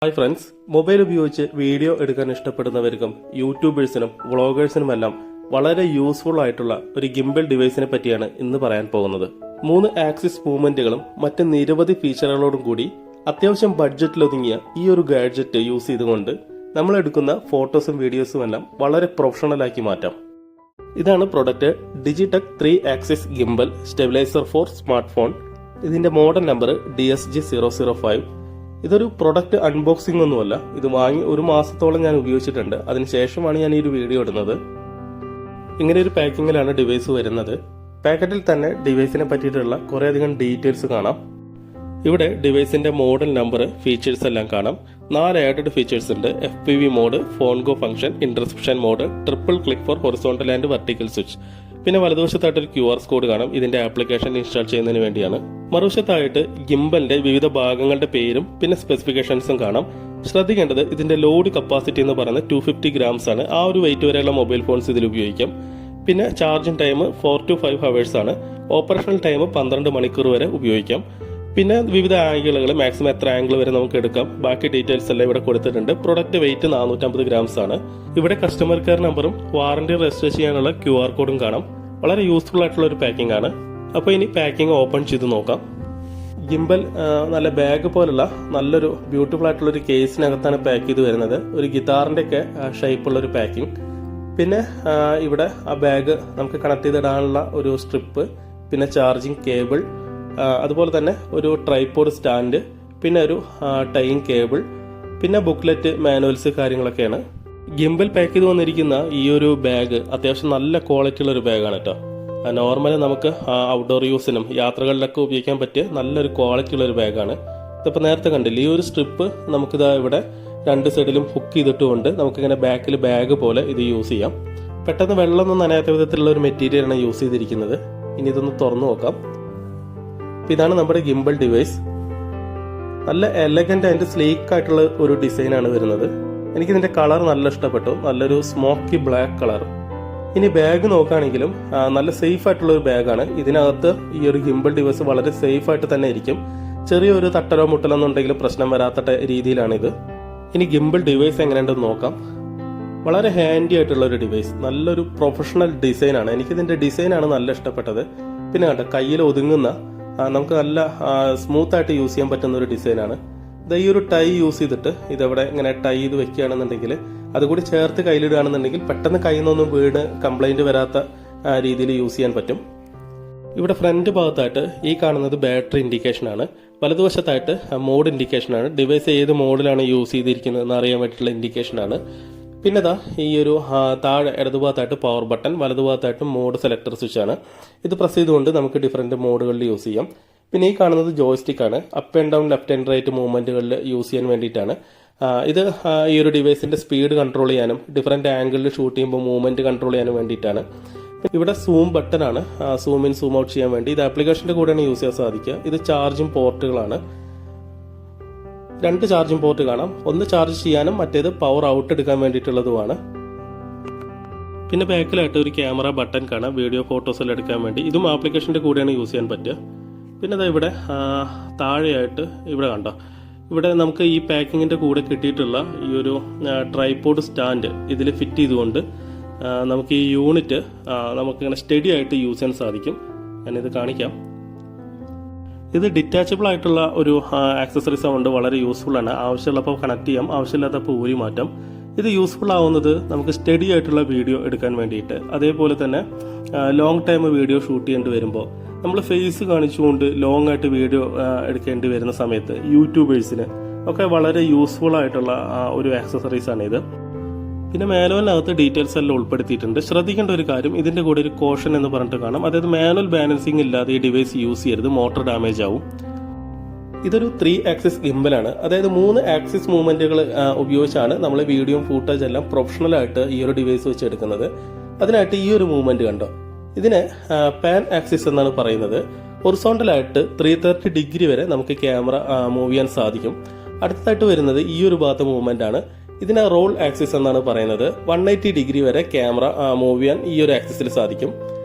Hi friends, mobile ഉപയോഗിച്ച് video എടുക്കാൻ ഇഷ്ടപ്പെടുന്നവർക്കും യൂട്യൂബേഴ്സിനും വ്ളോഗേഴ്സിനുമെല്ലാം വളരെ യൂസ്ഫുൾ ആയിട്ടുള്ള ഒരു ഗിംബൽ ഡിവൈസിനെ പറ്റിയാണ് ഇന്ന് പറയാൻ പോകുന്നത്. 3 ആക്സിസ് മൂവ്മെന്റുകളും മറ്റ് നിരവധി ഫീച്ചറുകളോടും കൂടി അത്യാവശ്യം ബഡ്ജറ്റിലൊതുങ്ങിയ ഈ ഒരു ഗാഡ്ജറ്റ് യൂസ് ചെയ്തുകൊണ്ട് നമ്മൾ എടുക്കുന്ന ഫോട്ടോസും വീഡിയോസും എല്ലാം വളരെ പ്രൊഫഷണൽ ആക്കി മാറ്റാം. ഇതാണ് product Digitech 3 axis gimbal stabiliser four smart phone. ഇതിന്റെ മോഡൽ നമ്പർ DSG005. ഇതൊരു പ്രൊഡക്റ്റ് അൺബോക്സിംഗ് ഒന്നുമല്ല. ഇത് വാങ്ങി 1 മാസത്തോളം ഞാൻ ഉപയോഗിച്ചിട്ടുണ്ട്. അതിനുശേഷമാണ് ഞാൻ ഈ ഒരു വീഡിയോ ഇടുന്നത്. ഇങ്ങനെ ഒരു പാക്കിങ്ങിലാണ് ഡിവൈസ് വരുന്നത്. പാക്കറ്റിൽ തന്നെ ഡിവൈസിനെ പറ്റിയിട്ടുള്ള കുറേയധികം ഡീറ്റെയിൽസ് കാണാം. ഇവിടെ ഡിവൈസിന്റെ മോഡൽ നമ്പർ, ഫീച്ചേഴ്സ് എല്ലാം കാണാം. 4 ആഡഡ് ഫീച്ചേഴ്സ് ഉണ്ട്. FPV mode, phone go function, interception mode, triple click for horizontal and vertical switch. പിന്നെ വലതുവശത്തായിട്ട് ഒരു QR കോഡ് കാണാം. ഇതിന്റെ ആപ്ലിക്കേഷൻ ഇൻസ്റ്റാൾ ചെയ്യുന്നതിന് വേണ്ടിയാണ്. മറുവശത്തായിട്ട് ഗിംബലിന്റെ വിവിധ ഭാഗങ്ങളുടെ പേരും പിന്നെ സ്പെസിഫിക്കേഷൻസും കാണാം. ശ്രദ്ധിക്കേണ്ടത് ഇതിന്റെ ലോഡ് കപ്പാസിറ്റി എന്ന് പറയുന്നത് 250 grams ആണ്. ആ ഒരു വെയിറ്റ് വരെയുള്ള മൊബൈൽ ഫോൺസ് ഇതിൽ ഉപയോഗിക്കാം. പിന്നെ ചാർജിംഗ് ടൈം 4 to 5 hours ആണ്. ഓപ്പറേഷണൽ ടൈം 12 മണിക്കൂർ വരെ ഉപയോഗിക്കാം. പിന്നെ വിവിധ ആംഗിളുകൾ, മാക്സിമം എത്ര ആംഗിൾ വരെ നമുക്ക് എടുക്കാം. ബാക്കി ഡീറ്റെയിൽസ് എല്ലാം ഇവിടെ കൊടുത്തിട്ടുണ്ട്. പ്രൊഡക്റ്റ് വെയിറ്റ് 450 grams ആണ്. ഇവിടെ കസ്റ്റമർ കെയർ നമ്പറും വാറന്റി രജിസ്റ്റർ ചെയ്യാനുള്ള QR കോഡും കാണാം. വളരെ യൂസ്ഫുൾ ആയിട്ടുള്ള ഒരു പാക്കിംഗ് ആണ്. അപ്പോൾ ഇനി പാക്കിംഗ് ഓപ്പൺ ചെയ്ത് നോക്കാം. ഗിംബൽ നല്ല ബാഗ് പോലുള്ള നല്ലൊരു ബ്യൂട്ടിഫുൾ ആയിട്ടുള്ള ഒരു കേസിനകത്താണ് പാക്ക് ചെയ്ത് വരുന്നത്. ഒരു ഗിറ്റാറിന്റെ ഒക്കെ ഷേപ്പുള്ള ഒരു പാക്കിംഗ്. പിന്നെ ഇവിടെ ആ ബാഗ് നമുക്ക് കണക്ട് ചെയ്തിടാനുള്ള ഒരു സ്ട്രിപ്പ്, പിന്നെ ചാർജിങ് കേബിൾ, അതുപോലെ തന്നെ ഒരു ട്രൈപോഡ് സ്റ്റാൻഡ്, പിന്നെ ഒരു ടൈയിങ് കേബിൾ, പിന്നെ ബുക്ക്ലെറ്റ്, മാനുവൽസ് കാര്യങ്ങളൊക്കെയാണ്. ഗിംബൽ പാക്ക് ചെയ്ത് വന്നിരിക്കുന്ന ഈ ഒരു ബാഗ് അത്യാവശ്യം നല്ല ക്വാളിറ്റി ഉള്ള ഒരു ബാഗാണ് കേട്ടോ. നോർമലി നമുക്ക് ഔട്ട്ഡോർ യൂസിനും യാത്രകളിലൊക്കെ ഉപയോഗിക്കാൻ പറ്റിയ നല്ലൊരു ക്വാളിറ്റി ഉള്ള ഒരു ബാഗാണ്. ഇതിപ്പോൾ നേരത്തെ കണ്ടില്ല, ഈ ഒരു സ്ട്രിപ്പ് നമുക്കിതാ ഇവിടെ 2 സൈഡിലും ഹുക്ക് ചെയ്തിട്ടുകൊണ്ട് നമുക്കിങ്ങനെ ബാക്കിൽ ബാഗ് പോലെ ഇത് യൂസ് ചെയ്യാം. പെട്ടെന്ന് വെള്ളമൊന്നും നനയാത്ത വിധത്തിലുള്ള ഒരു മെറ്റീരിയലാണ് യൂസ് ചെയ്തിരിക്കുന്നത്. ഇനി ഇതൊന്ന് തുറന്നു നോക്കാം. ഇതാണ് നമ്മുടെ ഗിംബൽ ഡിവൈസ്. നല്ല എലഗന്റ് ആൻഡ് സ്ലീക്ക് ആയിട്ടുള്ള ഒരു ഡിസൈനാണ് വരുന്നത്. എനിക്കിതിന്റെ കളർ നല്ല ഇഷ്ടപ്പെട്ടു. നല്ലൊരു സ്മോക്കി ബ്ലാക്ക് കളർ. ഇനി ബാഗ് നോക്കുകയാണെങ്കിലും നല്ല സേഫ് ആയിട്ടുള്ള ഒരു ബാഗാണ്. ഇതിനകത്ത് ഈ ഒരു ഗിംബൽ ഡിവൈസ് വളരെ സേഫ് ആയിട്ട് തന്നെ ഇരിക്കും. ചെറിയൊരു തട്ടലോ മുട്ടലോ എന്നുണ്ടെങ്കിലും പ്രശ്നം വരാത്ത രീതിയിലാണിത്. ഇനി ഗിംബൽ ഡിവൈസ് എങ്ങനെയുണ്ടെന്ന് നോക്കാം. വളരെ ഹാൻഡി ആയിട്ടുള്ള ഒരു ഡിവൈസ്, നല്ലൊരു പ്രൊഫഷണൽ ഡിസൈനാണ്. എനിക്കിതിന്റെ ഡിസൈനാണ് നല്ല ഇഷ്ടപ്പെട്ടത്. പിന്നെ കണ്ട കയ്യിൽ ഒതുങ്ങുന്ന, നമുക്ക് നല്ല സ്മൂത്ത് ആയിട്ട് യൂസ് ചെയ്യാൻ പറ്റുന്ന ഒരു ഡിസൈനാണ്. ഈ ഒരു ടൈ യൂസ് ചെയ്തിട്ട് ഇതെവിടെ ഇങ്ങനെ ടൈ ചെയ്ത് വെക്കുകയാണെന്നുണ്ടെങ്കിൽ, അതുകൂടി ചേർത്ത് കയ്യിലിടുകയാണെന്നുണ്ടെങ്കിൽ പെട്ടെന്ന് കയ്യിൽ നിന്നൊന്നും വീണ് കംപ്ലൈന്റ് വരാത്ത രീതിയിൽ യൂസ് ചെയ്യാൻ പറ്റും. ഇവിടെ ഫ്രണ്ട് ഭാഗത്തായിട്ട് ഈ കാണുന്നത് ബാറ്ററി ഇൻഡിക്കേഷൻ ആണ്. വലതുവശത്തായിട്ട് മോഡ് ഇൻഡിക്കേഷൻ ആണ്. ഡിവൈസ് ഏത് മോഡിലാണ് യൂസ് ചെയ്തിരിക്കുന്നത് എന്ന് അറിയാൻ വേണ്ടിയിട്ടുള്ള ഇൻഡിക്കേഷൻ ആണ്. പിന്നെ ഈ ഒരു താഴെ ഇടതുഭാഗത്തായിട്ട് പവർ ബട്ടൺ, വലതുഭാഗത്തായിട്ട് മോഡ് സെലക്ടർ സ്വിച്ച് ആണ്. ഇത് പ്രസ് ചെയ്തുകൊണ്ട് നമുക്ക് ഡിഫറെന്റ് മോഡുകളിൽ യൂസ് ചെയ്യാം. പിന്നെ ഈ കാണുന്നത് ജോയ്സ്റ്റിക് ആണ്. Up and down, left and right മൂവ്മെന്റുകളിൽ യൂസ് ചെയ്യാൻ വേണ്ടിയിട്ടാണ്. ഇത് ഈ ഒരു ഡിവൈസിന്റെ സ്പീഡ് കൺട്രോൾ ചെയ്യാനും ഡിഫറെന്റ് ആംഗിളിൽ ഷൂട്ട് ചെയ്യുമ്പോൾ മൂവ്മെന്റ് കൺട്രോൾ ചെയ്യാനും വേണ്ടിയിട്ടാണ്. ഇവിടെ സൂം ബട്ടൺ ആണ്, സൂം ഇൻ സൂം ഔട്ട് ചെയ്യാൻ വേണ്ടി. ഇത് ആപ്ലിക്കേഷന്റെ കൂടെയാണ് യൂസ് ചെയ്യാൻ സാധിക്കുക. ഇത് ചാർജിംഗ് പോർട്ടുകളാണ്. 2 ചാർജിംഗ് പോർട്ട് കാണാം. ഒന്ന് ചാർജ് ചെയ്യാനും മറ്റേത് പവർ ഔട്ട് എടുക്കാൻ വേണ്ടിയിട്ടുള്ളതുമാണ്. പിന്നെ ബാക്കിലായിട്ട് ഒരു ക്യാമറ ബട്ടൺ കാണാം, വീഡിയോ ഫോട്ടോസ് എല്ലാം എടുക്കാൻ വേണ്ടി. ഇതും ആപ്ലിക്കേഷന്റെ കൂടെയാണ് യൂസ് ചെയ്യാൻ പറ്റുക. പിന്നെ ഇവിടെ താഴെയായിട്ട് ഇവിടെ കണ്ടോ, ഇവിടെ നമുക്ക് ഈ പാക്കിങ്ങിന്റെ കൂടെ കിട്ടിയിട്ടുള്ള ഈ ഒരു ട്രൈപോഡ് സ്റ്റാൻഡ് ഇതിൽ ഫിറ്റ് ചെയ്തുകൊണ്ട് നമുക്ക് ഈ യൂണിറ്റ് നമുക്കിങ്ങനെ സ്റ്റഡി ആയിട്ട് യൂസ് ചെയ്യാൻ സാധിക്കും. ഞാനിത് കാണിക്കാം. ഇത് ഡിറ്റാച്ചബിൾ ആയിട്ടുള്ള ഒരു ആക്സസറീസ് ആവുകൊണ്ട് വളരെ യൂസ്ഫുൾ ആണ്. ആവശ്യമുള്ളപ്പോൾ കണക്ട് ചെയ്യാം, ആവശ്യമില്ലാത്തപ്പോൾ ഊരി മാറ്റാം. ഇത് യൂസ്ഫുൾ ആവുന്നത് നമുക്ക് സ്റ്റഡി ആയിട്ടുള്ള വീഡിയോ എടുക്കാൻ വേണ്ടിയിട്ട്, അതേപോലെ തന്നെ ലോങ് ടൈം വീഡിയോ ഷൂട്ട് ചെയ്യേണ്ടി വരുമ്പോൾ, നമ്മൾ ഫേസ് കാണിച്ചുകൊണ്ട് ലോങ് ആയിട്ട് വീഡിയോ എടുക്കേണ്ടി വരുന്ന സമയത്ത് യൂട്യൂബേഴ്സിന് ഒക്കെ വളരെ യൂസ്ഫുൾ ആയിട്ടുള്ള ഒരു ആക്സസറീസ് ആണ് ഇത്. പിന്നെ മാനുവലിനകത്ത് ഡീറ്റെയിൽസ് എല്ലാം ഉൾപ്പെടുത്തിയിട്ടുണ്ട്. ശ്രദ്ധിക്കേണ്ട ഒരു കാര്യം, ഇതിന്റെ കൂടെ ഒരു കോഷൻ എന്ന് പറഞ്ഞിട്ട് കാണാം. അതായത് മാനുവൽ ബാലൻസിംഗ് ഇല്ലാതെ ഈ ഡിവൈസ് യൂസ് ചെയ്യരുത്, മോട്ടോർ ഡാമേജ് ആവും. ഇതൊരു 3 ആക്സിസ് ഗിംബലാണ്. അതായത് 3 ആക്സിസ് മൂവ്മെന്റുകൾ ഉപയോഗിച്ചാണ് നമ്മൾ വീഡിയോയും ഫൂട്ടേജ് എല്ലാം പ്രൊഫഷണൽ ആയിട്ട് ഈ ഒരു ഡിവൈസ് വെച്ച് എടുക്കുന്നത്. അതിനായിട്ട് ഈ ഒരു മൂവ്മെന്റ് കണ്ടോ, ഇതിന് പാൻ ആക്സിസ് എന്നാണ് പറയുന്നത്. ഹൊറിസോണ്ടലായിട്ട് 330 ഡിഗ്രി വരെ നമുക്ക് ക്യാമറ മൂവ് ചെയ്യാൻ സാധിക്കും. അടുത്തതായിട്ട് വരുന്നത് ഈ ഒരു ഭാഗത്തെ മൂവ്മെന്റ് ആണ്. ഇതിനെ റോൾ ആക്സിസ് എന്നാണ് പറയുന്നത്. 180 ഡിഗ്രി വരെ ക്യാമറ മൂവ് ചെയ്യാൻ ഈ ഒരു ആക്സിസിൽ സാധിക്കും.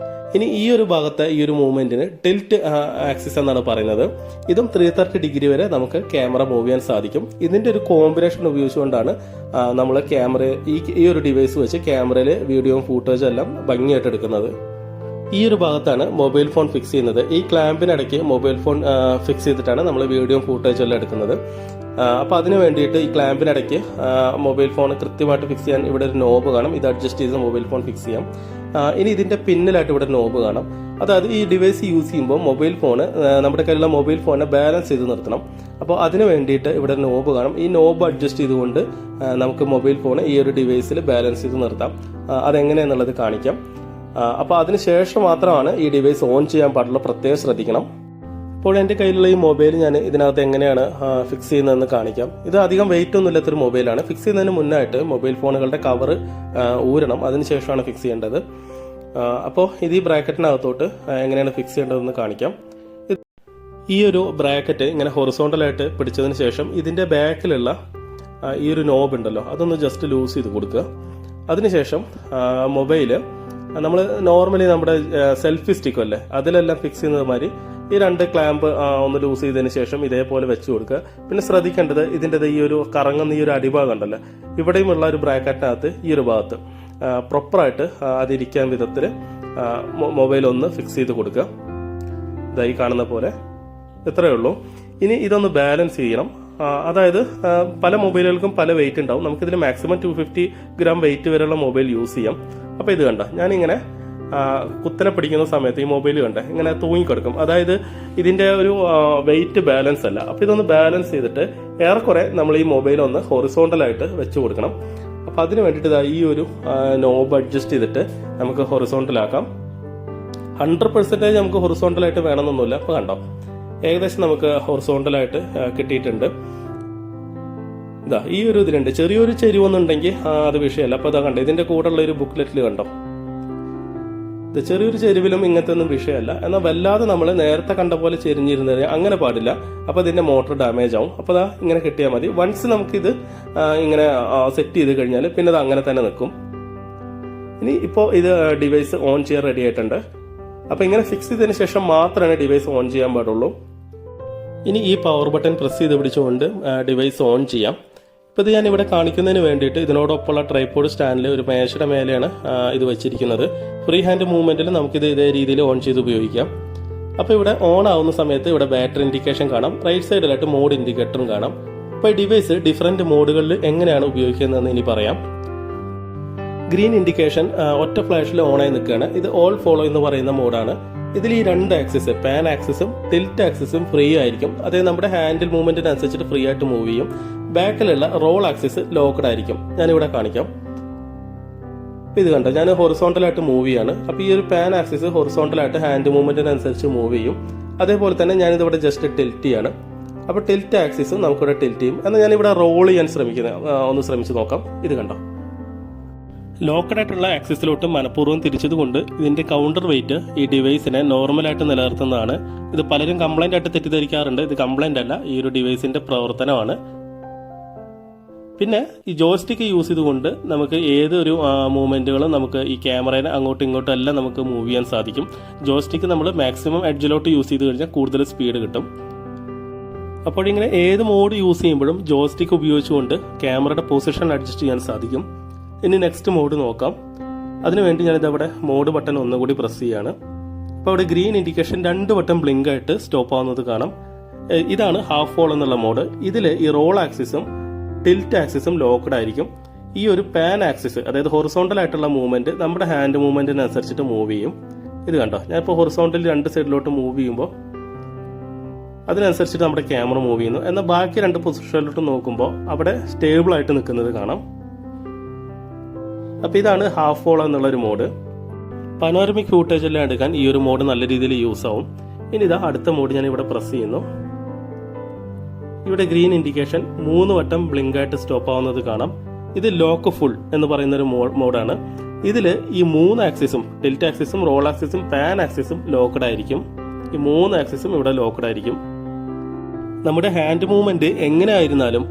ഇനി ഈ ഒരു ഭാഗത്തെ ഈ ഒരു മൂവ്മെന്റിന് ടിൽറ്റ് ആക്സിസ് എന്നാണ് പറയുന്നത്. ഇതും 330 ഡിഗ്രി വരെ നമുക്ക് ക്യാമറ മൂവ് ചെയ്യാൻ സാധിക്കും. ഇതിന്റെ ഒരു കോമ്പിനേഷൻ ഉപയോഗിച്ചുകൊണ്ടാണ് നമ്മൾ ക്യാമറ ഈ ഒരു ഡിവൈസ് വെച്ച് ക്യാമറയിൽ വീഡിയോയും ഫോട്ടോസും എല്ലാം ഭംഗിയായിട്ട് എടുക്കുന്നത്. ഈ ഒരു ഭാഗത്താണ് മൊബൈൽ ഫോൺ ഫിക്സ് ചെയ്യുന്നത്. ഈ ക്ലാമ്പിനിടയ്ക്ക് മൊബൈൽ ഫോൺ ഫിക്സ് ചെയ്തിട്ടാണ് നമ്മൾ വീഡിയോയും ഫോട്ടോസും എല്ലാം എടുക്കുന്നത്. അപ്പോൾ അതിന് വേണ്ടിയിട്ട് ഈ ക്ലാമ്പിനിടയ്ക്ക് മൊബൈൽ ഫോൺ കൃത്യമായിട്ട് ഫിക്സ് ചെയ്യാൻ ഇവിടെ ഒരു നോബ് കാണും. ഇത് അഡ്ജസ്റ്റ് ചെയ്ത് മൊബൈൽ ഫോൺ ഫിക്സ് ചെയ്യാം. ഇനി ഇതിന്റെ പിന്നിലായിട്ട് ഇവിടെ നോബ് കാണാം. അതായത് ഈ ഡിവൈസ് യൂസ് ചെയ്യുമ്പോൾ മൊബൈൽ ഫോൺ നമ്മുടെ കയ്യിലുള്ള മൊബൈൽ ഫോണിനെ ബാലൻസ് ചെയ്ത് നിർത്തണം. അപ്പോൾ അതിന് വേണ്ടിയിട്ട് ഇവിടെ നോബ് കാണും. ഈ നോബ് അഡ്ജസ്റ്റ് ചെയ്തുകൊണ്ട് നമുക്ക് മൊബൈൽ ഫോൺ ഈ ഒരു ഡിവൈസിൽ ബാലൻസ് ചെയ്ത് നിർത്താം. അതെങ്ങനെയാണെന്നുള്ളത് കാണിക്കാം. അപ്പോൾ അതിനുശേഷം മാത്രമാണ് ഈ ഡിവൈസ് ഓൺ ചെയ്യാൻ പാടുള്ള, പ്രത്യേകം ശ്രദ്ധിക്കണം. അപ്പോൾ എൻ്റെ കയ്യിലുള്ള ഈ മൊബൈൽ ഞാൻ ഇതിനകത്ത് എങ്ങനെയാണ് ഫിക്സ് ചെയ്യുന്നതെന്ന് കാണിക്കാം. ഇത് അധികം വെയിറ്റ് ഒന്നും ഇല്ലാത്തൊരു മൊബൈലാണ്. ഫിക്സ് ചെയ്യുന്നതിന് മുന്നായിട്ട് മൊബൈൽ ഫോണുകളുടെ കവർ ഊരണം, അതിനുശേഷമാണ് ഫിക്സ് ചെയ്യേണ്ടത്. അപ്പോൾ ഇത് ഈ ബ്രാക്കറ്റിനകത്തോട്ട് എങ്ങനെയാണ് ഫിക്സ് ചെയ്യേണ്ടതെന്ന് കാണിക്കാം. ഈ ഒരു ബ്രാക്കറ്റ് ഇങ്ങനെ ഹൊറിസോണ്ടലായിട്ട് പിടിച്ചതിന് ശേഷം ഇതിൻ്റെ ബാക്കിലുള്ള ഈ ഒരു നോബ് ഉണ്ടല്ലോ, അതൊന്ന് ജസ്റ്റ് ലൂസ് ചെയ്ത് കൊടുക്കുക. അതിനുശേഷം മൊബൈല് നമ്മൾ നോർമലി നമ്മുടെ സെൽഫി സ്റ്റിക്കും അല്ലേ, അതിലെല്ലാം ഫിക്സ് ചെയ്യുന്നത് മാതിരി ഈ 2 ക്ലാമ്പ് ഒന്ന് ലൂസ് ചെയ്തതിന് ശേഷം ഇതേപോലെ വെച്ച് കൊടുക്കുക. പിന്നെ ശ്രദ്ധിക്കേണ്ടത് ഇതിൻ്റെ ഈ ഒരു കറങ്ങുന്ന ഈ ഒരു അടിഭാഗം ഉണ്ടല്ലോ, ഇവിടെയുമുള്ള ഒരു ബ്രാക്കറ്റിനകത്ത് ഈ ഒരു ഭാഗത്ത് പ്രോപ്പറായിട്ട് അതിരിക്കാൻ വിധത്തിൽ മൊബൈൽ ഒന്ന് ഫിക്സ് ചെയ്ത് കൊടുക്കുക. ഇതായി കാണുന്ന പോലെ. ഇത്രയേ ഉള്ളൂ. ഇനി ഇതൊന്ന് ബാലൻസ് ചെയ്യണം. അതായത് പല മൊബൈലുകൾക്കും പല വെയിറ്റ് ഉണ്ടാവും. നമുക്കിതിൽ മാക്സിമം 250 ഗ്രാം വെയിറ്റ് വരെയുള്ള മൊബൈൽ യൂസ് ചെയ്യാം. അപ്പോൾ ഇത് കണ്ട, ഞാനിങ്ങനെ കുത്തനെ പിടിക്കുന്ന സമയത്ത് ഈ മൊബൈൽ കണ്ട ഇങ്ങനെ തൂങ്ങിക്കിടക്കും. അതായത് ഇതിന്റെ ഒരു വെയിറ്റ് ബാലൻസ് അല്ല. അപ്പോൾ ഇതൊന്ന് ബാലൻസ് ചെയ്തിട്ട് ഏറെക്കുറെ നമ്മൾ ഈ മൊബൈൽ ഒന്ന് ഹൊറിസോണ്ടലായിട്ട് വെച്ച് കൊടുക്കണം. അപ്പോൾ അതിന് വേണ്ടിയിട്ട് ഈ ഒരു നോബ് അഡ്ജസ്റ്റ് ചെയ്തിട്ട് നമുക്ക് ഹൊറിസോണ്ടലാക്കാം. 100% നമുക്ക് ഹൊറിസോണ്ടലായിട്ട് വേണമെന്നൊന്നുമില്ല. അപ്പോൾ കണ്ടോ, ഏകദേശം നമുക്ക് ഹൊറിസോണ്ടലായിട്ട് കിട്ടിയിട്ടുണ്ട്. ഇതാ ഈ ഒരു ഇതിലുണ്ട് ചെറിയൊരു ചെരിവൊന്നുണ്ടെങ്കിൽ അത് വിഷയമല്ല. അപ്പോൾ അതാ കണ്ടോ, ഇതിന്റെ കൂടെയുള്ള ഒരു ബുക്ക്ലെറ്റിൽ കണ്ടോ, ഇത് ചെറിയൊരു ചെരുവിലും ഇങ്ങനത്തെ ഒന്നും വിഷയമല്ല. എന്നാൽ വല്ലാതെ നമ്മൾ നേരത്തെ കണ്ട പോലെ ചെരിഞ്ഞിരുന്നത് അങ്ങനെ പാടില്ല. അപ്പോൾ ഇതിന്റെ മോട്ടോർ ഡാമേജ് ആവും. അപ്പോൾ അതാ ഇങ്ങനെ കിട്ടിയാൽ മതി. വൺസ് നമുക്കിത് ഇങ്ങനെ സെറ്റ് ചെയ്ത് കഴിഞ്ഞാൽ പിന്നെ അത് അങ്ങനെ തന്നെ നിൽക്കും. ഇനി ഇപ്പോൾ ഇത് ഡിവൈസ് ഓൺ ചെയ്യാൻ റെഡി ആയിട്ടുണ്ട്. അപ്പോൾ ഇങ്ങനെ ഫിക്സ് ചെയ്തതിന് ശേഷം മാത്രമേ ഡിവൈസ് ഓൺ ചെയ്യാൻ പാടുള്ളൂ. ഇനി ഈ പവർ ബട്ടൺ പ്രസ് ചെയ്ത് പിടിച്ചുകൊണ്ട് ഡിവൈസ് ഓൺ ചെയ്യാം. ഇപ്പോൾ ഇത് ഞാൻ ഇവിടെ കാണിക്കുന്നതിന് വേണ്ടിയിട്ട് ഇതിനോടൊപ്പമുള്ള ട്രൈപോഡ് സ്റ്റാൻഡിൽ ഒരു മേശയുടെ മേലെയാണ് ഇത് വെച്ചിരിക്കുന്നത്. ഫ്രീ ഹാൻഡ് മൂവ്മെന്റിൽ നമുക്കിത് ഇതേ രീതിയിൽ ഓൺ ചെയ്ത് ഉപയോഗിക്കാം. അപ്പോൾ ഇവിടെ ഓൺ ആവുന്ന സമയത്ത് ഇവിടെ ബാറ്ററി ഇൻഡിക്കേഷൻ കാണാം. റൈറ്റ് സൈഡിലായിട്ട് മോഡ് ഇൻഡിക്കേറ്ററും കാണാം. അപ്പോൾ ഈ ഡിവൈസ് ഡിഫറൻറ്റ് മോഡുകളിൽ എങ്ങനെയാണ് ഉപയോഗിക്കുന്നതെന്ന് ഇനി പറയാം. ഗ്രീൻ ഇൻഡിക്കേഷൻ ഒറ്റ ഫ്ലാഷിൽ ഓണായി നിൽക്കുകയാണ്. ഇത് ഓൾ ഫോളോ എന്ന് പറയുന്ന മോഡാണ്. ഇതിൽ ഈ 2 ആക്സിസ്, പാൻ ആക്സിസും ടിൽറ്റ് ആക്സിസും ഫ്രീ ആയിരിക്കും. അതായത് നമ്മുടെ ഹാൻഡിൽ മൂവ്മെന്റിനനുസരിച്ചിട്ട് ഫ്രീ ആയിട്ട് മൂവ് ചെയ്യും. ബാക്കിലുള്ള റോൾ ആക്സിസ് ലോക്ക്ഡ് ആയിരിക്കും. ഞാനിവിടെ കാണിക്കാം. ഇത് കണ്ടോ, ഞാൻ ഹൊറിസോണ്ടലായിട്ട് മൂവ് ചെയ്യാണ്. അപ്പോൾ ഈ ഒരു പാൻ ആക്സിസ് ഹൊറിസോണ്ടലായിട്ട് ഹാൻഡ് മൂവ്മെന്റിനനുസരിച്ച് മൂവ് ചെയ്യും. അതേപോലെ തന്നെ ഞാനിതിവിടെ ജസ്റ്റ് ടിൽറ്റ് ചെയ്യാണ്. അപ്പോൾ ടിൽറ്റ് ആക്സിസും നമുക്കിവിടെ ടിൽറ്റ് ചെയ്യും. എന്നാൽ ഞാനിവിടെ റോൾ ചെയ്യാൻ ഒന്ന് ശ്രമിച്ച് നോക്കാം. ഇത് കണ്ടോ, ലോക്കഡ് ആയിട്ടുള്ള ആക്സിസിലോട്ട് മനഃപൂർവ്വം തിരിച്ചതുകൊണ്ട് ഇതിന്റെ കൗണ്ടർ വെയിറ്റ് ഈ ഡിവൈസിനെ നോർമലായിട്ട് നിലനിർത്തുന്നതാണ്. ഇത് പലരും കംപ്ലൈന്റ് ആയിട്ട് തെറ്റിദ്ധരിക്കാറുണ്ട്. ഇത് കംപ്ലൈന്റ് അല്ല, ഈ ഒരു ഡിവൈസിന്റെ പ്രവർത്തനമാണ്. പിന്നെ ഈ ജോയ്സ്റ്റിക്ക് യൂസ് ചെയ്തുകൊണ്ട് നമുക്ക് ഏതൊരു മൂവ്മെന്റുകളും നമുക്ക് ഈ ക്യാമറയെ അങ്ങോട്ടും ഇങ്ങോട്ടും എല്ലാം നമുക്ക് മൂവ് ചെയ്യാൻ സാധിക്കും. ജോയ്സ്റ്റിക്ക് നമ്മൾ മാക്സിമം എഡ്ജിലോട്ട് യൂസ് ചെയ്ത് കഴിഞ്ഞാൽ കൂടുതൽ സ്പീഡ് കിട്ടും. അപ്പോൾ ഇങ്ങനെ ഏത് മോഡ് യൂസ് ചെയ്യുമ്പോഴും ജോയ്സ്റ്റിക്ക് ഉപയോഗിച്ചുകൊണ്ട് ക്യാമറയുടെ പൊസിഷൻ അഡ്ജസ്റ്റ് ചെയ്യാൻ സാധിക്കും. ഇനി നെക്സ്റ്റ് മോഡ് നോക്കാം. അതിനുവേണ്ടി ഞാനിതവിടെ മോഡ് ബട്ടൺ ഒന്നുകൂടി പ്രസ് ചെയ്യാണ്. അപ്പോൾ അവിടെ ഗ്രീൻ ഇൻഡിക്കേഷൻ 2 വട്ടം ബ്ലിങ്ക് ആയിട്ട് സ്റ്റോപ്പ് ആവുന്നത് കാണാം. ഇതാണ് ഹാഫ് ഫോൾ എന്നുള്ള മോഡ്. ഇതിൽ ഈ റോൾ ആക്സിസും ടിൽറ്റ് ആക്സിസും ലോക്ക്ഡ് ആയിരിക്കും. ഈ ഒരു പാൻ ആക്സിസ്, അതായത് ഹൊറിസോണ്ടൽ ആയിട്ടുള്ള മൂവ്മെന്റ് നമ്മുടെ ഹാൻഡ് മൂവ്മെന്റിനനുസരിച്ചിട്ട് മൂവ് ചെയ്യും. ഇത് കണ്ടോ, ഞാനിപ്പോൾ ഹൊറിസോണ്ടൽ 2 സൈഡിലോട്ട് മൂവ് ചെയ്യുമ്പോൾ അതിനനുസരിച്ചിട്ട് നമ്മുടെ ക്യാമറ മൂവ് ചെയ്യുന്നു. എന്നാൽ ബാക്കി 2 പൊസിഷനിലോട്ട് നോക്കുമ്പോൾ അവിടെ സ്റ്റേബിൾ ആയിട്ട് നിൽക്കുന്നത് കാണാം. അപ്പോൾ ഇതാണ് ഹാഫ് ഫോൾ എന്നുള്ളൊരു മോഡ്. പനോരമിക് ഫൂട്ടേജ് എല്ലാം എടുക്കാൻ ഈ ഒരു മോഡ് നല്ല രീതിയിൽ യൂസ് ആവും. ഇനി ഇതാ അടുത്ത മോഡ് ഞാൻ ഇവിടെ പ്രസ് ചെയ്യുന്നു. ഇവിടെ ഗ്രീൻ ഇൻഡിക്കേഷൻ 3 വട്ടം ബ്ലിങ്ക് ആയിട്ട് സ്റ്റോപ്പ് ആവുന്നത് കാണാം. ഇത് ലോക്ക് ഫുൾ എന്ന് പറയുന്ന ഒരു മോഡാണ്. ഇതിൽ ഈ 3 ആക്സിസും ടിൽറ്റ് ആക്സിസും റോൾ ആക്സിസും പാൻ ആക്സിസും ലോക്ക്ഡ് ആയിരിക്കും. ഈ 3 ആക്സിസും ഇവിടെ ലോക്ക്ഡ് ആയിരിക്കും. നമ്മുടെ ഹാൻഡ് മൂവ്മെന്റ് എങ്ങനെ ആയിരുന്നാലും,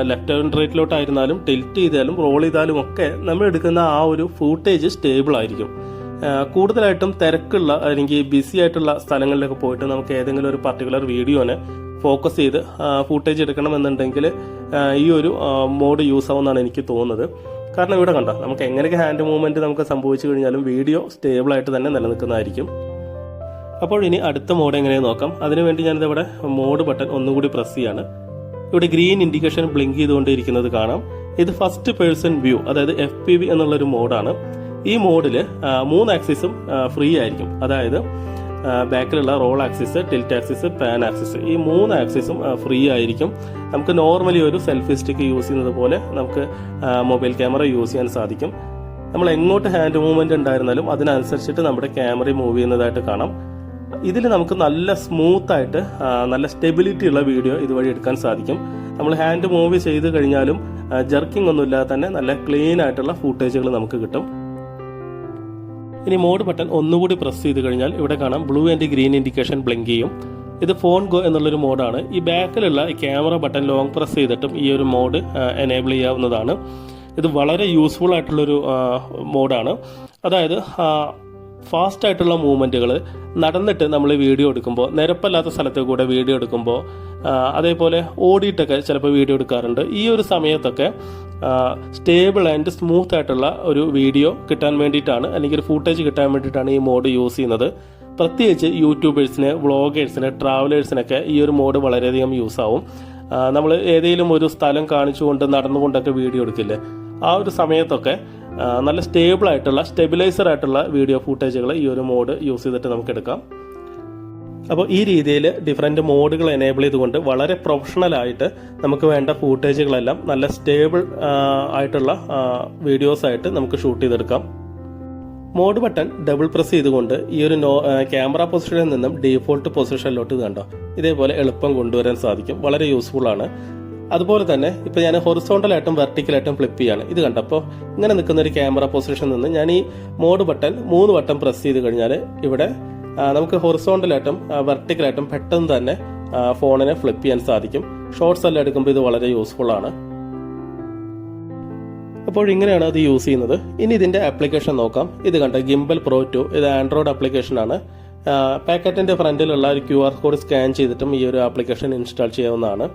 ലെഫ്റ്റ് ആൻഡ് റൈറ്റിലോട്ടായിരുന്നാലും ടിൽറ്റ് ചെയ്താലും റോൾ ചെയ്താലും ഒക്കെ നമ്മൾ എടുക്കുന്ന ആ ഒരു ഫൂട്ടേജ് സ്റ്റേബിൾ ആയിരിക്കും. കൂടുതലായിട്ടും തിരക്കുള്ള അല്ലെങ്കിൽ ബിസി ആയിട്ടുള്ള സ്ഥലങ്ങളിലൊക്കെ പോയിട്ട് നമുക്ക് ഏതെങ്കിലും ഒരു പർട്ടിക്കുലർ വീഡിയോനെ ഫോക്കസ് ചെയ്ത് ഫുട്ടേജ് എടുക്കണമെന്നുണ്ടെങ്കിൽ ഈ ഒരു മോഡ് യൂസ് ആവുമെന്നാണ് എനിക്ക് തോന്നുന്നത്. കാരണം ഇവിടെ കണ്ട നമുക്ക് എങ്ങനെയൊക്കെ ഹാൻഡ് മൂവ്മെൻറ്റ് നമുക്ക് സംഭവിച്ചു കഴിഞ്ഞാലും വീഡിയോ സ്റ്റേബിളായിട്ട് തന്നെ നിലനിൽക്കുന്നതായിരിക്കും. അപ്പോൾ ഇനി അടുത്ത മോഡ് എങ്ങനെയാണ് നോക്കാം. അതിനുവേണ്ടി ഞാനിതിവിടെ മോഡ് ബട്ടൺ ഒന്നുകൂടി പ്രസ് ചെയ്യാണ്. ഇവിടെ ഗ്രീൻ ഇൻഡിക്കേഷൻ ബ്ലിങ്ക് ചെയ്തുകൊണ്ടിരിക്കുന്നത് കാണാം. ഇത് ഫസ്റ്റ് പേഴ്സൺ വ്യൂ, അതായത് FPV എന്നുള്ളൊരു മോഡാണ്. ഈ മോഡിൽ 3 ആക്സിസും ഫ്രീ ആയിരിക്കും. അതായത് ബാക്കിലുള്ള roll axis, tilt axis, pan axis, ഈ 3 ആക്സിസും ഫ്രീ ആയിരിക്കും. നമുക്ക് നോർമലി ഒരു സെൽഫി സ്റ്റിക്ക് യൂസ് ചെയ്യുന്നത് പോലെ നമുക്ക് മൊബൈൽ ക്യാമറ യൂസ് ചെയ്യാൻ സാധിക്കും. നമ്മൾ എങ്ങോട്ട് ഹാൻഡ് മൂവ്മെന്റ് ഉണ്ടായിരുന്നാലും അതിനനുസരിച്ചിട്ട് നമ്മുടെ ക്യാമറ മൂവ് ചെയ്യുന്നതായിട്ട് കാണാം. ഇതിൽ നമുക്ക് നല്ല സ്മൂത്തായിട്ട് നല്ല സ്റ്റെബിലിറ്റി ഉള്ള വീഡിയോ ഇതുവഴി എടുക്കാൻ സാധിക്കും. നമ്മൾ ഹാൻഡ് മൂവ് ചെയ്ത് കഴിഞ്ഞാലും ജർക്കിംഗ് ഒന്നുമില്ലാതെ തന്നെ നല്ല ക്ലീൻ ആയിട്ടുള്ള ഫൂട്ടേജുകൾ നമുക്ക് കിട്ടും. ഇനി മോഡ് ബട്ടൺ ഒന്നുകൂടി പ്രസ് ചെയ്ത് കഴിഞ്ഞാൽ ഇവിടെ കാണാം blue and green indication blink ചെയ്യും. ഇത് ഫോൺ ഗോ എന്നുള്ളൊരു മോഡാണ്. ഈ ബാക്കിലുള്ള ക്യാമറ ബട്ടൺ ലോങ് പ്രസ് ചെയ്തിട്ടും ഈ ഒരു മോഡ് എനേബിൾ ചെയ്യാവുന്നതാണ്. ഇത് വളരെ യൂസ്ഫുൾ ആയിട്ടുള്ളൊരു മോഡാണ്. അതായത് ഫാസ്റ്റ് ആയിട്ടുള്ള മൂവ്മെൻറ്റുകൾ നടന്നിട്ട് നമ്മൾ വീഡിയോ എടുക്കുമ്പോൾ, നിരപ്പല്ലാത്ത സ്ഥലത്ത് കൂടെ വീഡിയോ എടുക്കുമ്പോൾ, അതേപോലെ ഓടിയിട്ടൊക്കെ ചിലപ്പോൾ വീഡിയോ എടുക്കാറുണ്ട്. ഈ ഒരു സമയത്തൊക്കെ സ്റ്റേബിൾ ആൻഡ് സ്മൂത്ത് ആയിട്ടുള്ള ഒരു വീഡിയോ കിട്ടാൻ വേണ്ടിയിട്ടാണ്, അല്ലെങ്കിൽ ഒരു ഫൂട്ടേജ് കിട്ടാൻ വേണ്ടിയിട്ടാണ് ഈ മോഡ് യൂസ് ചെയ്യുന്നത്. പ്രത്യേകിച്ച് യൂട്യൂബേഴ്സിന്, വ്ളോഗേഴ്സിന്, ട്രാവലേഴ്സിനൊക്കെ ഈ ഒരു മോഡ് വളരെയധികം യൂസ് ആവും. നമ്മൾ ഏതെങ്കിലും ഒരു സ്ഥലം കാണിച്ചുകൊണ്ട് നടന്നുകൊണ്ടൊക്കെ വീഡിയോ എടുക്കില്ലേ, ആ ഒരു സമയത്തൊക്കെ നല്ല സ്റ്റേബിൾ ആയിട്ടുള്ള, സ്റ്റെബിലൈസർ ആയിട്ടുള്ള വീഡിയോ ഫൂട്ടേജുകൾ ഈ ഒരു മോഡ് യൂസ് ചെയ്തിട്ട് നമുക്ക് എടുക്കാം. അപ്പോൾ ഈ രീതിയിൽ ഡിഫറെൻറ്റ് മോഡുകൾ എനേബിൾ ചെയ്തുകൊണ്ട് വളരെ പ്രൊഫഷണൽ ആയിട്ട് നമുക്ക് വേണ്ട ഫൂട്ടേജുകളെല്ലാം നല്ല സ്റ്റേബിൾ ആയിട്ടുള്ള വീഡിയോസായിട്ട് നമുക്ക് ഷൂട്ട് ചെയ്തെടുക്കാം. മോഡ് ബട്ടൺ ഡബിൾ പ്രസ് ചെയ്തുകൊണ്ട് ഈ ഒരു ക്യാമറ പൊസിഷനിൽ നിന്നും ഡീഫോൾട്ട് പൊസിഷനിലോട്ട് കണ്ടോ ഇതേപോലെ എളുപ്പം കൊണ്ടുവരാൻ സാധിക്കും. വളരെ യൂസ്ഫുൾ ആണ്. അതുപോലെ തന്നെ ഇപ്പോൾ ഞാൻ ഹൊറിസോണ്ടലായിട്ടും വെർട്ടിക്കലായിട്ടും ഫ്ലിപ്പ് ചെയ്യാണ്. ഇത് കണ്ടപ്പോൾ ഇങ്ങനെ നിൽക്കുന്ന ഒരു ക്യാമറ പൊസിഷനിൽ നിന്ന് ഞാൻ ഈ മോഡ് ബട്ടൺ 3 വട്ടം പ്രസ് ചെയ്ത് കഴിഞ്ഞാൽ ഇവിടെ നമുക്ക് ഹൊറിസോണ്ടലായിട്ടും വെർട്ടിക്കലായിട്ടും പെട്ടെന്ന് തന്നെ ഫോണിനെ ഫ്ലിപ്പ് ചെയ്യാൻ സാധിക്കും. ഷോർട്സ് എല്ലാം എടുക്കുമ്പോൾ ഇത് വളരെ യൂസ്ഫുൾ ആണ്. അപ്പോൾ ഇങ്ങനെയാണ് അത് യൂസ് ചെയ്യുന്നത്. ഇനി ഇതിൻ്റെ ആപ്ലിക്കേഷൻ നോക്കാം. ഇത് കണ്ട ഗിംബൽ പ്രോ 2, ഇത് ആൻഡ്രോയിഡ് ആപ്ലിക്കേഷനാണ്. പാക്കറ്റിൻ്റെ ഫ്രണ്ടിലുള്ള ഒരു QR കോഡ് സ്കാൻ ചെയ്തിട്ടും ഈ ഒരു ആപ്ലിക്കേഷൻ ഇൻസ്റ്റാൾ ചെയ്യാവുന്നതാണ്.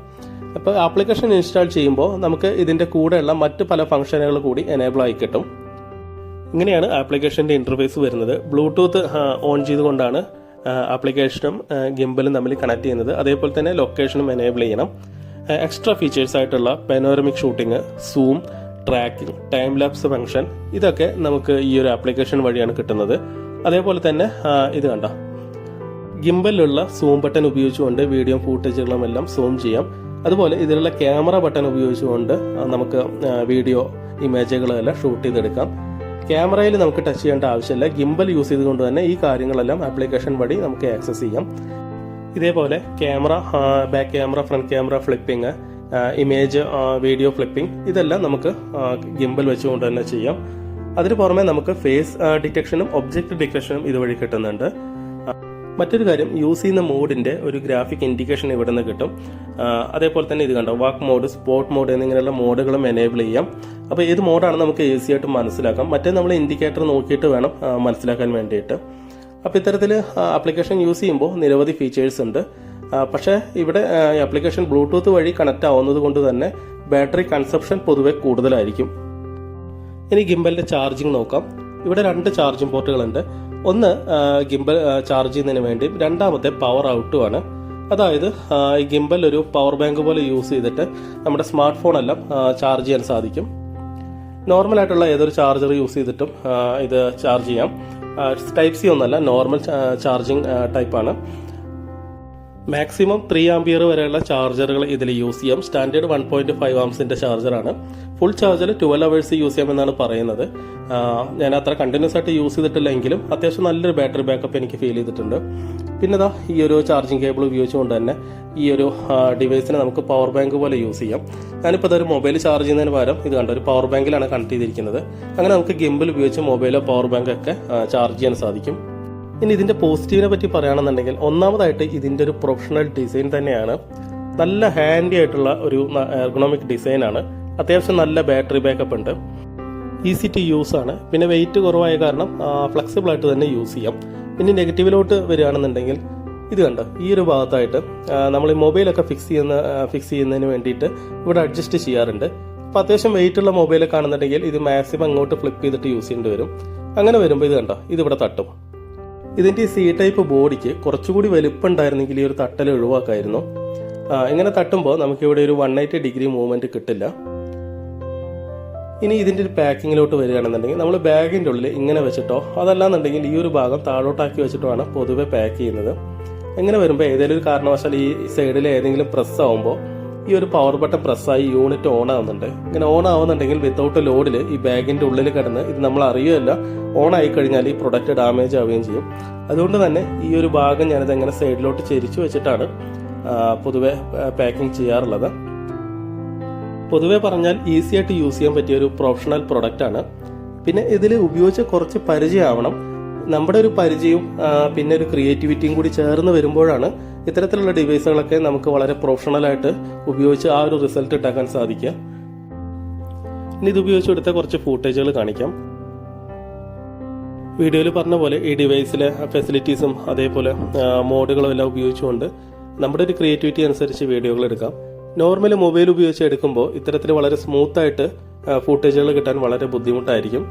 അപ്പോൾ ആപ്ലിക്കേഷൻ ഇൻസ്റ്റാൾ ചെയ്യുമ്പോൾ നമുക്ക് ഇതിൻ്റെ കൂടെയുള്ള മറ്റ് പല ഫംഗ്ഷനുകൾ കൂടി എനേബിൾ ആയി കിട്ടും. ഇങ്ങനെയാണ് ആപ്ലിക്കേഷൻ്റെ ഇൻ്റർഫേസ് വരുന്നത്. ബ്ലൂടൂത്ത് ഓൺ ചെയ്തുകൊണ്ടാണ് ആപ്ലിക്കേഷനും ഗിംബലും തമ്മിൽ കണക്ട് ചെയ്യുന്നത്. അതേപോലെ തന്നെ ലൊക്കേഷനും എനേബിൾ ചെയ്യണം. എക്സ്ട്രാ ഫീച്ചേഴ്സ് ആയിട്ടുള്ള panoramic shooting, zoom, tracking, time lapse function, ഇതൊക്കെ നമുക്ക് ഈ ഒരു ആപ്ലിക്കേഷൻ വഴിയാണ് കിട്ടുന്നത്. അതേപോലെ തന്നെ ഇത് കണ്ട ഗിംബലിലുള്ള സൂം ബട്ടൺ ഉപയോഗിച്ചുകൊണ്ട് വീഡിയോ ഫൂട്ടേജുകളും എല്ലാം സൂം ചെയ്യാം. അതുപോലെ ഇതിലുള്ള ക്യാമറ ബട്ടൺ ഉപയോഗിച്ചുകൊണ്ട് നമുക്ക് വീഡിയോ ഇമേജുകളെല്ലാം ഷൂട്ട് ചെയ്തെടുക്കാം. ക്യാമറയിൽ നമുക്ക് ടച്ച് ചെയ്യേണ്ട ആവശ്യമില്ല. ഗിംബൽ യൂസ് ചെയ്തുകൊണ്ട് തന്നെ ഈ കാര്യങ്ങളെല്ലാം ആപ്ലിക്കേഷൻ വഴി നമുക്ക് ആക്സസ് ചെയ്യാം. ഇതേപോലെ camera, back camera, front camera flipping, image, video flipping, ഇതെല്ലാം നമുക്ക് ഗിംബൽ വെച്ചുകൊണ്ട് തന്നെ ചെയ്യാം. അതിന് പുറമെ നമുക്ക് ഫേസ് ഡിറ്റക്ഷനും ഒബ്ജക്റ്റ് ഡിറ്റക്ഷനും ഇതുവഴി കിട്ടുന്നുണ്ട്. മറ്റൊരു കാര്യം, യൂസ് ചെയ്യുന്ന മോഡിന്റെ ഒരു ഗ്രാഫിക് ഇൻഡിക്കേഷൻ ഇവിടെ നിന്ന് കിട്ടും. അതേപോലെ തന്നെ ഇത് കണ്ടോ വാക്ക് മോഡ്, സ്പോർട്ട് മോഡ് എന്നിങ്ങനെയുള്ള മോഡുകളും എനേബിൾ ചെയ്യാം. അപ്പോൾ ഏത് മോഡാണ് നമുക്ക് ഈസി ആയിട്ട് മനസ്സിലാക്കാം. മറ്റേ നമ്മൾ ഇൻഡിക്കേറ്റർ നോക്കിയിട്ട് വേണം മനസ്സിലാക്കാൻ വേണ്ടിയിട്ട്. അപ്പോൾ ഇത്തരത്തിൽ ആപ്ലിക്കേഷൻ യൂസ് ചെയ്യുമ്പോൾ നിരവധി ഫീച്ചേഴ്സ് ഉണ്ട്. പക്ഷേ ഇവിടെ ആപ്ലിക്കേഷൻ ബ്ലൂടൂത്ത് വഴി കണക്ട് ആവുന്നത് കൊണ്ട് തന്നെ ബാറ്ററി കൺസപ്ഷൻ പൊതുവെ കൂടുതലായിരിക്കും. ഇനി ഗിംബലിന്റെ ചാർജിങ് നോക്കാം. ഇവിടെ 2 ചാർജിങ് പോർട്ടുകളുണ്ട്. ഒന്ന് ഗിംബൽ ചാർജ് ചെയ്യുന്നതിന് വേണ്ടി, രണ്ടാമത്തെ പവർ ഔട്ടുമാണ്. അതായത് ഈ ഗിംബൽ ഒരു പവർ ബാങ്ക് പോലെ യൂസ് ചെയ്തിട്ട് നമ്മുടെ സ്മാർട്ട് ഫോൺ എല്ലാം ചാർജ് ചെയ്യാൻ സാധിക്കും. നോർമലായിട്ടുള്ള ഏതൊരു ചാർജർ യൂസ് ചെയ്തിട്ടും ഇത് ചാർജ് ചെയ്യാം. ടൈപ്പ് സി ഒന്നല്ല, നോർമൽ ചാർജിങ് ടൈപ്പാണ്. മാക്സിമം 3 ആംപിയർ വരെയുള്ള ചാർജറുകൾ ഇതിൽ യൂസ് ചെയ്യാം. സ്റ്റാൻഡേർഡ് 1.5 ആംസിന്റെ ചാർജറാണ്. ഫുൾ ചാർജർ 12 അവേഴ്സ് യൂസ് ചെയ്യാമെന്നാണ് പറയുന്നത്. ഞാൻ അത്ര കണ്ടിന്യൂസ് ആയിട്ട് യൂസ് ചെയ്തിട്ടില്ലെങ്കിലും അത്യാവശ്യം നല്ലൊരു ബാറ്ററി ബാക്കപ്പ് എനിക്ക് ഫീൽ ചെയ്തിട്ടുണ്ട്. പിന്നെ ഇതാ ഈ ഒരു ചാർജിങ് കേബിൾ ഉപയോഗിച്ചുകൊണ്ട് തന്നെ ഈ ഒരു ഡിവൈസിനെ നമുക്ക് പവർ ബാങ്ക് പോലെ യൂസ് ചെയ്യാം. ഞാനിപ്പോൾ ഇതൊരു മൊബൈൽ ചാർജ് ചെയ്യുന്നതിന് പകരം ഇത് കണ്ട ഒരു പവർ ബാങ്കിലാണ് കണക്ട് ചെയ്തിരിക്കുന്നത്. അങ്ങനെ നമുക്ക് ഗിംബൽ ഉപയോഗിച്ച് മൊബൈലോ പവർ ബാങ്ക് ഒക്കെ ചാർജ് ചെയ്യാൻ സാധിക്കും. ഇനി ഇതിന്റെ പോസിറ്റീവിനെ പറ്റി പറയുകയാണെന്നുണ്ടെങ്കിൽ, ഒന്നാമതായിട്ട് ഇതിന്റെ ഒരു പ്രൊഫഷണൽ ഡിസൈൻ തന്നെയാണ്. നല്ല ഹാൻഡി ആയിട്ടുള്ള ഒരു എർഗണോമിക് ഡിസൈനാണ്. അത്യാവശ്യം നല്ല ബാറ്ററി ബാക്കപ്പ് ഉണ്ട്. ഈസി ടു യൂസ് ആണ്. പിന്നെ വെയിറ്റ് കുറവായ കാരണം ഫ്ലെക്സിബിൾ ആയിട്ട് തന്നെ യൂസ് ചെയ്യാം. പിന്നെ നെഗറ്റീവിലോട്ട് വരികയാണെന്നുണ്ടെങ്കിൽ ഇത് കണ്ടോ, ഈ ഒരു ഭാഗത്തായിട്ട് നമ്മൾ ഈ മൊബൈലൊക്കെ ഫിക്സ് ചെയ്യുന്നതിന് വേണ്ടിയിട്ട് ഇവിടെ അഡ്ജസ്റ്റ് ചെയ്യാറുണ്ട്. അപ്പോൾ അത്യാവശ്യം വെയിറ്റ് ഉള്ള മൊബൈലൊക്കെ കാണുന്നുണ്ടെങ്കിൽ ഇത് മാക്സിമം അങ്ങോട്ട് ഫ്ലിപ്പ് ചെയ്തിട്ട് യൂസ് ചെയ്യേണ്ടി വരും. അങ്ങനെ വരുമ്പോൾ ഇത് കണ്ടോ, ഇതിവിടെ തട്ടും. ഇതിൻ്റെ ഈ സി ടൈപ്പ് ബോഡിക്ക് കുറച്ചുകൂടി വലുപ്പം ഉണ്ടായിരുന്നെങ്കിൽ ഈ ഒരു തട്ടൽ ഒഴിവാക്കായിരുന്നു. ഇങ്ങനെ തട്ടുമ്പോൾ നമുക്കിവിടെ ഒരു 180 ഡിഗ്രി മൂവ്മെൻറ്റ് കിട്ടില്ല. ഇനി ഇതിൻ്റെ ഒരു പാക്കിങ്ങിലോട്ട് വരികയാണെന്നുണ്ടെങ്കിൽ നമ്മൾ ബാഗിൻ്റെ ഉള്ളിൽ ഇങ്ങനെ വെച്ചിട്ടോ അതല്ലാന്നുണ്ടെങ്കിൽ ഈ ഒരു ഭാഗം താഴോട്ടാക്കി വെച്ചിട്ടോ ആണ് പൊതുവെ പാക്ക് ചെയ്യുന്നത്. ഇങ്ങനെ വരുമ്പോൾ ഏതെങ്കിലും ഒരു കാരണവശാൽ ഈ സൈഡിൽ ഏതെങ്കിലും പ്രസ് ആവുമ്പോൾ ഈ ഒരു പവർ ബട്ടൺ പ്രസ്സായി യൂണിറ്റ് ഓൺ ആവുന്നുണ്ട്. ഇങ്ങനെ ഓൺ ആവുന്നുണ്ടെങ്കിൽ വിത്തൗട്ട് ലോഡിൽ ഈ ബാഗിൻ്റെ ഉള്ളിൽ കിടന്ന് ഇത് നമ്മൾ അറിയുകയല്ല, ഓൺ ആയി കഴിഞ്ഞാൽ ഈ പ്രൊഡക്റ്റ് ഡാമേജ് ആവുകയും ചെയ്യും. അതുകൊണ്ട് തന്നെ ഈ ഒരു ഭാഗം ഞാനിത് എങ്ങനെ സൈഡിലോട്ട് ചെരിച്ചു വെച്ചിട്ടാണ് പൊതുവെ പാക്കിംഗ് ചെയ്യാറുള്ളത്. പൊതുവെ പറഞ്ഞാൽ ഈസി ആയിട്ട് യൂസ് ചെയ്യാൻ പറ്റിയ ഒരു പ്രൊഫഷണൽ പ്രൊഡക്റ്റ് ആണ്. പിന്നെ ഇതിൽ ഉപയോഗിച്ച് കുറച്ച് പരിചയമാവണം. നമ്മുടെ ഒരു പരിചയവും പിന്നെ ഒരു ക്രിയേറ്റിവിറ്റിയും കൂടി ചേർന്ന് വരുമ്പോഴാണ് ഇത്തരത്തിലുള്ള ഡിവൈസുകളൊക്കെ നമുക്ക് വളരെ പ്രൊഫഷണലായിട്ട് ഉപയോഗിച്ച് ആ ഒരു റിസൾട്ട് ഉണ്ടാക്കാൻ സാധിക്കുക. ഇനി ഇത് ഉപയോഗിച്ച് എടുത്ത കുറച്ച് ഫൂട്ടേജുകൾ കാണിക്കാം. വീഡിയോയിൽ പറഞ്ഞ പോലെ ഈ ഡിവൈസിലെ ഫെസിലിറ്റീസും അതേപോലെ മോഡുകളും എല്ലാം ഉപയോഗിച്ചുകൊണ്ട് നമ്മുടെ ഒരു ക്രിയേറ്റിവിറ്റി അനുസരിച്ച് വീഡിയോകൾ എടുക്കാം. നോർമലി മൊബൈൽ ഉപയോഗിച്ച് എടുക്കുമ്പോൾ ഇത്തരത്തിൽ വളരെ സ്മൂത്തായിട്ട് ഫൂട്ടേജുകൾ കിട്ടാൻ വളരെ ബുദ്ധിമുട്ടായിരിക്കും.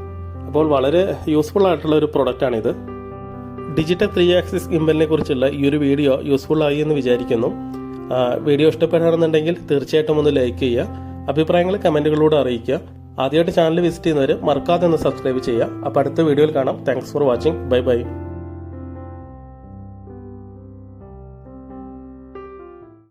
അപ്പോൾ വളരെ യൂസ്ഫുൾ ആയിട്ടുള്ള ഒരു പ്രൊഡക്റ്റാണിത്. ഡിജിറ്റൽ 3 ആക്സിസ് ഗിംബലിനെ കുറിച്ചുള്ള ഈ ഒരു വീഡിയോ യൂസ്ഫുൾ ആയി എന്ന് വിചാരിക്കുന്നു. വീഡിയോ ഇഷ്ടപ്പെടുകയാണെന്നുണ്ടെങ്കിൽ തീർച്ചയായിട്ടും ഒന്ന് ലൈക്ക് ചെയ്യുക. അഭിപ്രായങ്ങൾ കമൻറ്റുകളിലൂടെ അറിയിക്കുക. ആദ്യമായിട്ട് ചാനൽ വിസിറ്റ് ചെയ്യുന്നവർ മറക്കാതെ ഒന്ന് സബ്സ്ക്രൈബ് ചെയ്യുക. അപ്പോൾ അടുത്ത വീഡിയോയിൽ കാണാം. Thanks for watching. Bye bye.